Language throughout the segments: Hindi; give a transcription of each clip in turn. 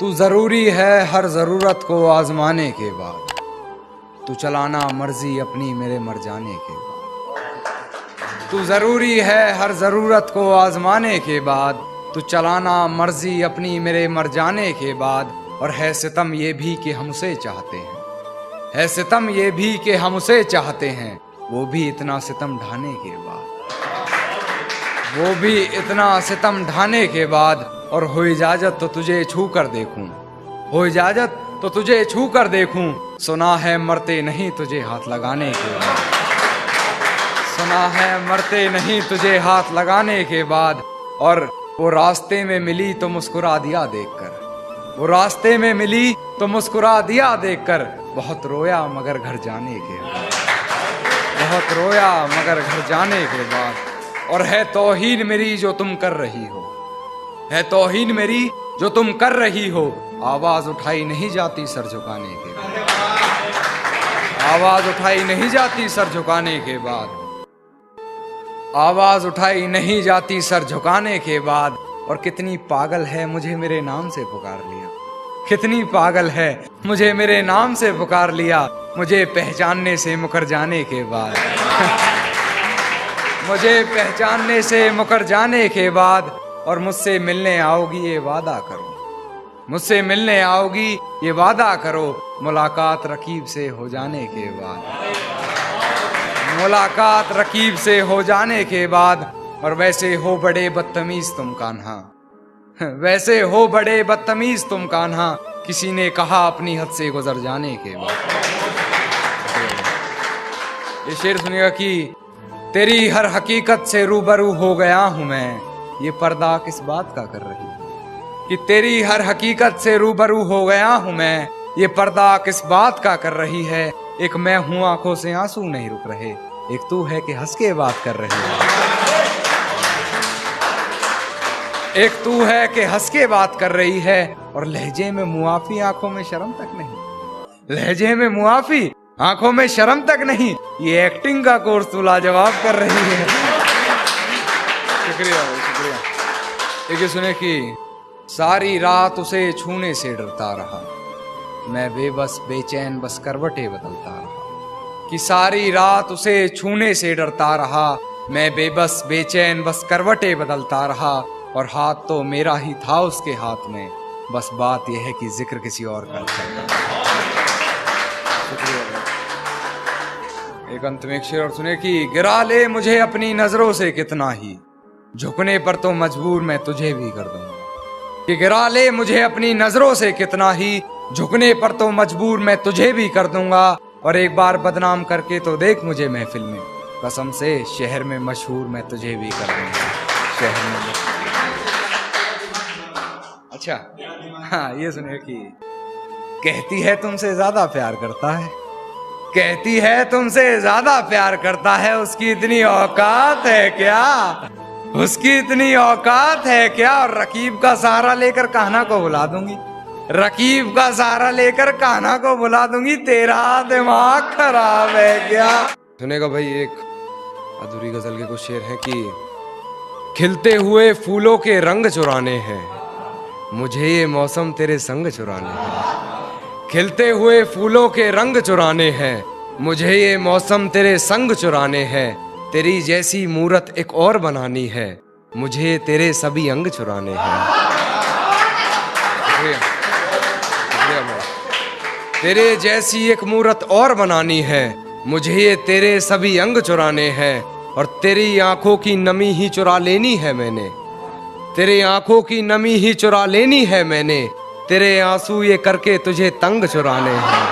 तू जरूरी है हर जरूरत को आजमाने के बाद, तू चलाना मर्जी अपनी मेरे मर जाने के बाद। तू जरूरी है हर जरूरत को आजमाने के बाद, तू चलाना मर्जी अपनी मेरे मर जाने के बाद। और है सितम ये भी कि हम उसे चाहते हैं, है सितम ये भी कि हम उसे चाहते हैं, वो भी इतना सितम ढाने के बाद, वो भी इतना सितम ढाने के बाद। और हो इजाजत तो तुझे छू कर देखूं, हो इजाजत तो तुझे छू कर देखूं, सुना है मरते नहीं तुझे हाथ लगाने के बाद, सुना है मरते नहीं तुझे हाथ लगाने के बाद। और वो रास्ते में मिली तो मुस्कुरा दिया देखकर, वो रास्ते में मिली तो मुस्कुरा दिया देखकर। बहुत रोया मगर घर जाने के बाद, बहुत रोया मगर घर जाने के बाद। और है तौहीन मेरी जो तुम कर रही हो, है तौहीन मेरी जो तुम कर रही हो, आवाज उठाई नहीं जाती सर झुकाने के बाद, आवाज उठाई नहीं जाती सर झुकाने के बाद, आवाज उठाई नहीं जाती सर झुकाने के बाद। और कितनी पागल है मुझे मेरे नाम से पुकार लिया, कितनी पागल है मुझे मेरे नाम से पुकार लिया, मुझे पहचानने से मुकर जाने के बाद, मुझे पहचानने से मुकर जाने के बाद। और मुझसे मिलने आओगी ये वादा करो, मुझसे मिलने आओगी ये वादा करो, मुलाकात रकीब से हो जाने के बाद, मुलाकात रकीब से हो जाने के बाद। और वैसे हो बड़े बदतमीज तुम कान्हा, वैसे हो बड़े बदतमीज तुम कान्हा, किसी ने कहा अपनी हद से गुजर जाने के बाद। ये शेर सुनिएगा कि तेरी हर हकीकत से रूबरू हो गया हूं मैं, ये पर्दा किस बात का कर रही है, कि तेरी हर हकीकत से रूबरू हो गया हूं मैं, ये पर्दा किस बात का कर रही है। एक मैं हूं आंखों से आंसू नहीं रुक रहे, एक तू है कि हंस के बात कर रही है, एक तू है कि हंस के बात कर रही है। और लहजे में मुआफी आंखों में शर्म तक नहीं, लहजे में मुआफी आंखों में शर्म तक नहीं, ये एक्टिंग का कोर्स तू लाजवाब कर रही है। शुक्रिया भाई, शुक्रिया। देखिए सुने कि सारी रात उसे छूने से डरता रहा, मैं बेबस बेचैन बस करवटें बदलता रहा, कि सारी रात उसे छूने से डरता रहा, मैं बेबस बेचैन बस करवटें बदलता रहा। और हाथ तो मेरा ही था उसके हाथ में, बस बात यह है कि जिक्र किसी और का था। एक अंत में एक शेर और सुने कि गिरा ले मुझे अपनी नजरों से कितना ही, झुकने पर तो मजबूर मैं तुझे भी कर दूंगा, कि गिरा ले मुझे अपनी नजरों से कितना ही, झुकने पर तो मजबूर मैं तुझे भी कर दूंगा। और एक बार बदनाम करके तो देख मुझे महफिल में, कसम से शहर में मशहूर मैं तुझे भी कर दूंगा, शहर में। अच्छा हाँ, ये सुनिए कि कहती है तुमसे ज्यादा प्यार करता है, कहती है तुमसे ज्यादा प्यार करता है, उसकी इतनी औकात है क्या, उसकी इतनी औकात है क्या। और रकीब का सहारा लेकर कान्हा को बुला दूंगी, रकीब का सहारा लेकर कान्हा को बुला दूंगी, तेरा दिमाग खराब है क्या। सुनेगा भाई, एक अधूरी गजल के कुछ शेर है कि खिलते हुए फूलों के रंग चुराने हैं, मुझे ये मौसम तेरे संग चुराने हैं, खिलते हुए फूलों के रंग चुराने हैं, मुझे ये मौसम तेरे संग चुराने हैं, तेरी जैसी मूरत एक और बनानी है, मुझे तेरे सभी अंग चुराने हैं। तेरे जैसी एक मूरत और बनानी है, मुझे ये तेरे सभी अंग चुराने हैं। और तेरी आंखों की नमी ही चुरा लेनी है मैंने, तेरी आंखों की नमी ही चुरा लेनी है मैंने, तेरे आंसू ये करके तुझे तंग चुराने हैं,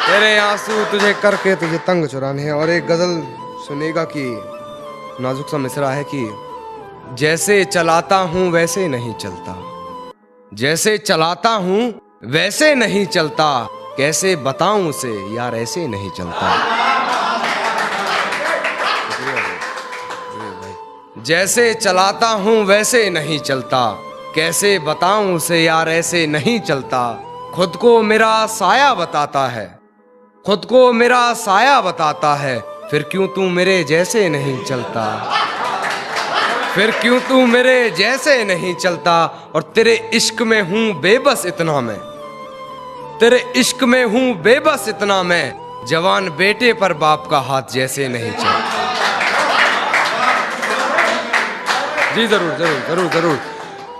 तेरे आंसू तुझे करके तुझे तंग चुराने हैं। और एक गजल सुनेगा कि नाजुक सा मिसरा है कि जैसे चलाता हूँ वैसे नहीं चलता, जैसे चलाता हूँ वैसे नहीं चलता, कैसे बताऊं उसे यार ऐसे नहीं चलता। जैसे चलाता हूँ वैसे नहीं चलता, कैसे बताऊं उसे यार ऐसे नहीं चलता। खुद को मेरा साया बताता है, खुद को मेरा साया बताता है, फिर क्यों तू मेरे जैसे नहीं चलता, फिर क्यों तू मेरे जैसे नहीं चलता, और तेरे इश्क में हूं बेबस इतना मैं, तेरे इश्क में हूं बेबस इतना मैं, जवान बेटे पर बाप का हाथ जैसे नहीं चलता। जी जरूर जरूर जरूर जरूर।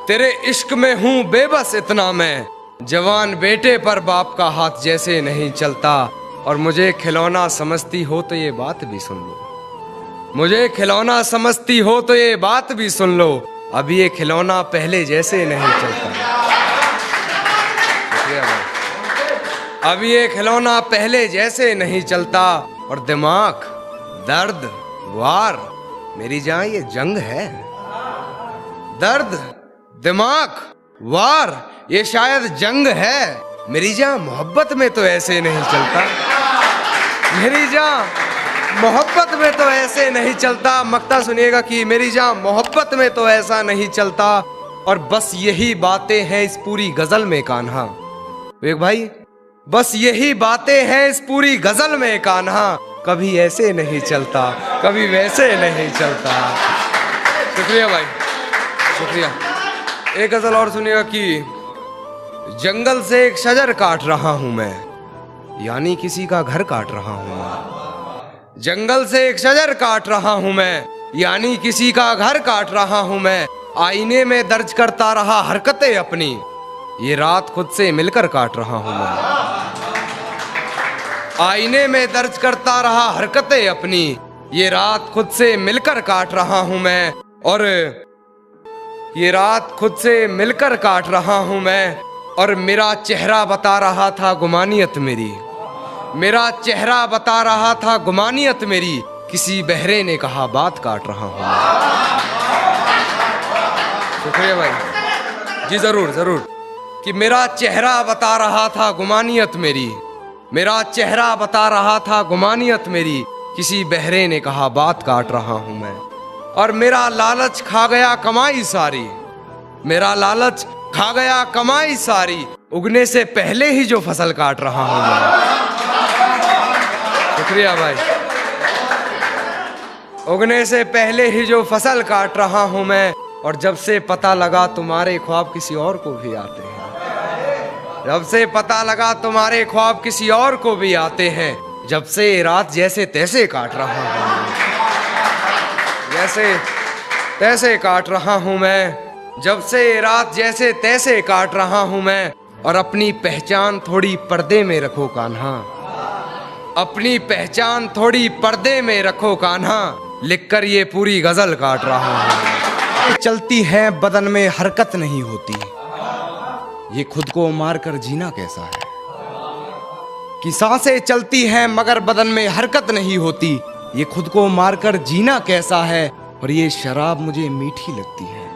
तेरे इश्क में हूं बेबस इतना मैं, जवान बेटे पर बाप का हाथ जैसे नहीं चलता। और मुझे खिलौना समझती हो तो ये बात भी सुन लो, मुझे खिलौना समझती हो तो ये बात भी सुन लो, अब ये खिलौना पहले जैसे नहीं चलता। अब ये खिलौना पहले जैसे नहीं चलता, और दिमाग दर्द वार मेरी जान ये जंग है। दर्द दिमाग वार ये शायद जंग है, मेरी जान मोहब्बत में तो ऐसे नहीं चलता। मेरी जान मोहब्बत में तो ऐसे नहीं चलता। मक्ता सुनिएगा कि मेरी जान मोहब्बत में तो ऐसा नहीं चलता, और बस यही बातें हैं इस पूरी गजल में कान्हा। एक भाई, बस यही बातें हैं इस पूरी गजल में कान्हा, कभी ऐसे नहीं चलता, कभी वैसे नहीं चलता। शुक्रिया भाई, शुक्रिया। एक गजल और सुनिएगा कि जंगल से एक शजर काट रहा हूं मैं, यानी किसी का घर काट रहा हूं मैं। जंगल से एक शजर काट रहा हूं मैं, यानी किसी का घर काट रहा हूं मैं। आईने में दर्ज करता रहा हरकतें अपनी, ये रात खुद से मिलकर काट रहा हूं मैं। आईने में दर्ज करता रहा हरकतें अपनी, ये रात खुद से मिलकर काट रहा हूं मैं। और ये रात खुद से मिलकर काट रहा हूं मैं, और मेरा चेहरा बता रहा था गुमानियत मेरी, मेरा चेहरा बता रहा था गुमानियत मेरी, किसी बहरे ने कहा बात काट रहा हूं मैं। शुक्रिया भाई, जी जरूर जरूर। कि मेरा चेहरा बता रहा था गुमानियत मेरी, मेरा चेहरा बता रहा था गुमानियत मेरी, किसी बहरे ने कहा बात काट रहा हूं मैं। और मेरा लालच खा गया कमाई सारी, मेरा लालच खा गया कमाई सारी, उगने से पहले ही जो फसल काट रहा हूं मैं। शुक्रिया भाई। उगने से पहले ही जो फसल काट रहा हूं मैं, और जब से पता लगा तुम्हारे ख्वाब किसी और को भी आते हैं, जब से पता लगा तुम्हारे ख्वाब किसी और को भी आते हैं, जब से रात जैसे तैसे काट रहा हूं, जैसे तैसे काट रहा हूं मैं, जब से रात जैसे तैसे काट रहा हूं मैं। और अपनी पहचान थोड़ी पर्दे में रखो कान्हा, अपनी पहचान थोड़ी पर्दे में रखो कान्हा, लिखकर ये पूरी गजल काट रहा हूं। चलती है बदन में हरकत नहीं होती, ये खुद को मारकर जीना कैसा है। कि सांसें चलती हैं मगर बदन में हरकत नहीं होती, ये खुद को मारकर जीना कैसा है। और ये शराब मुझे मीठी लगती है,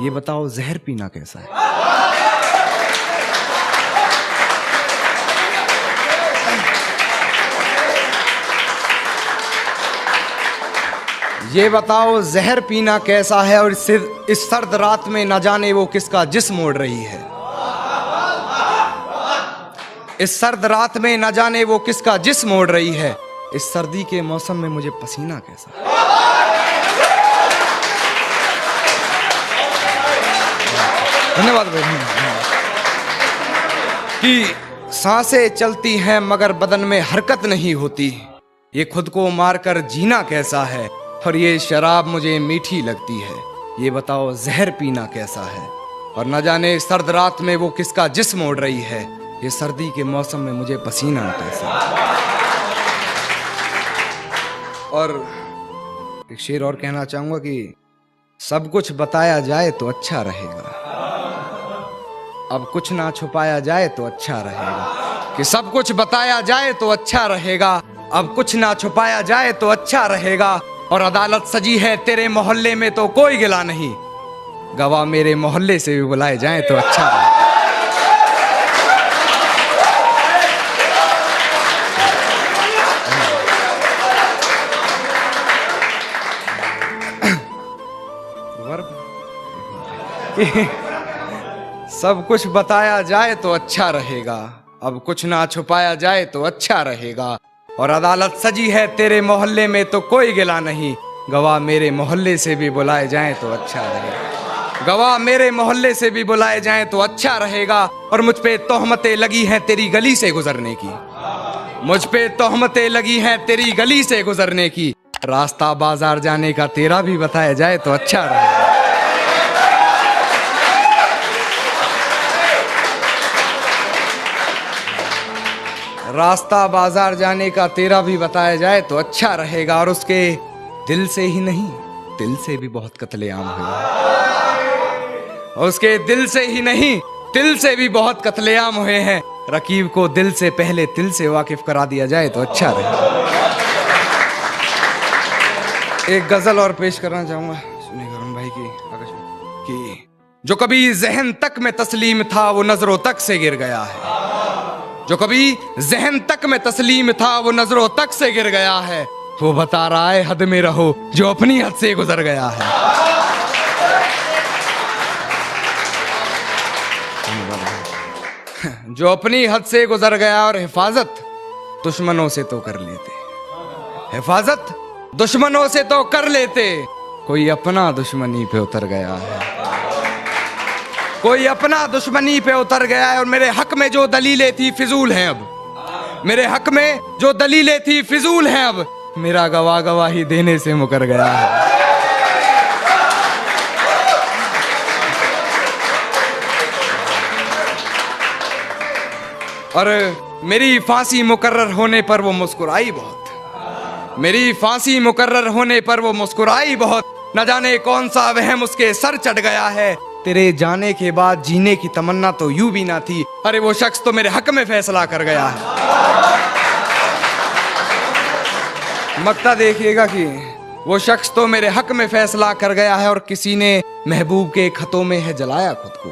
ये बताओ जहर पीना कैसा है। ये बताओ जहर पीना कैसा है। और इस सर्द रात में न जाने वो किसका जिस्म ओढ़ रही है, इस सर्द रात में न जाने वो किसका जिस्म ओढ़ रही है। इस सर्दी के मौसम में मुझे पसीना कैसा है। धन्यवाद भाई। कि सांसें चलती हैं मगर बदन में हरकत नहीं होती, ये खुद को मारकर जीना कैसा है। और ये शराब मुझे मीठी लगती है, ये बताओ जहर पीना कैसा है। और न जाने सर्द रात में वो किसका जिस्म ओढ़ रही है, ये सर्दी के मौसम में मुझे पसीना कैसा है। और एक शेर और कहना चाहूंगा कि सब कुछ बताया जाए तो अच्छा रहेगा, अब कुछ ना छुपाया जाए तो अच्छा रहेगा। कि सब कुछ बताया जाए तो अच्छा रहेगा, अब कुछ ना छुपाया जाए तो अच्छा रहेगा। और अदालत सजी है तेरे मोहल्ले में तो कोई गिला नहीं, गवाह मेरे मोहल्ले से भी बुलाए जाएं तो अच्छा रहेगा। सब कुछ बताया जाए तो अच्छा रहेगा, अब कुछ ना छुपाया जाए तो अच्छा रहेगा। और अदालत सजी है तेरे मोहल्ले में तो कोई गिला नहीं, गवाह मेरे मोहल्ले से भी बुलाए जाएं तो अच्छा रहेगा। गवाह मेरे मोहल्ले से भी बुलाए जाएं तो अच्छा रहेगा। और मुझ पे तोहमतें लगी हैं तेरी गली से गुजरने की, मुझ पे तोहमतें लगी हैं तेरी गली से गुजरने की। रास्ता बाजार जाने का तेरा भी बताया जाए तो अच्छा रहेगा। रास्ता बाजार जाने का तेरा भी बताया जाए तो अच्छा रहेगा। और उसके दिल से ही नहीं, दिल से भी बहुत कत्लेआम हुए। उसके दिल से ही नहीं, दिल से भी बहुत कत्लेआम हुए हैं। रकीब को दिल से पहले दिल से वाकिफ करा दिया जाए तो अच्छा रहेगा। एक गजल और पेश करना चाहूंगा, सुनिएगा अरुण भाई की आकाशवाणी कि जो कभी जहन तक में तस्लीम था वो नजरों तक से गिर गया है। जो कभी जहन तक में तस्लीम था वो नजरों तक से गिर गया है। वो बता रहा है हद में रहो जो अपनी हद से गुजर गया है। जो अपनी हद से गुजर गया। और हिफाजत दुश्मनों से तो कर लेते, हिफाजत दुश्मनों से तो कर लेते, कोई अपना दुश्मनी पे उतर गया है। कोई अपना दुश्मनी पे उतर गया है। और मेरे हक में जो दलीलें थी फिजूल हैं अब, मेरे हक में जो दलीलें थी फिजूल हैं अब। मेरा गवाह गवाही देने से मुकर गया है। और मेरी फांसी मुकर्रर होने पर वो मुस्कुराई बहुत, मेरी फांसी मुकर्रर होने पर वो मुस्कुराई बहुत। न जाने कौन सा वहम उसके सर चढ़ गया है। तेरे जाने के बाद जीने की तमन्ना तो यूं भी ना थी। अरे वो शख्स तो मेरे हक में फैसला कर गया है। मक्ता देखिएगा कि वो शख्स तो मेरे हक में फैसला कर गया है। और किसी ने महबूब के खतों में है जलाया खुद को,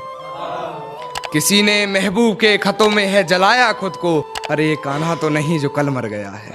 किसी ने महबूब के खतों में है जलाया खुद को। अरे ये कान्हा तो नहीं जो कल मर गया है।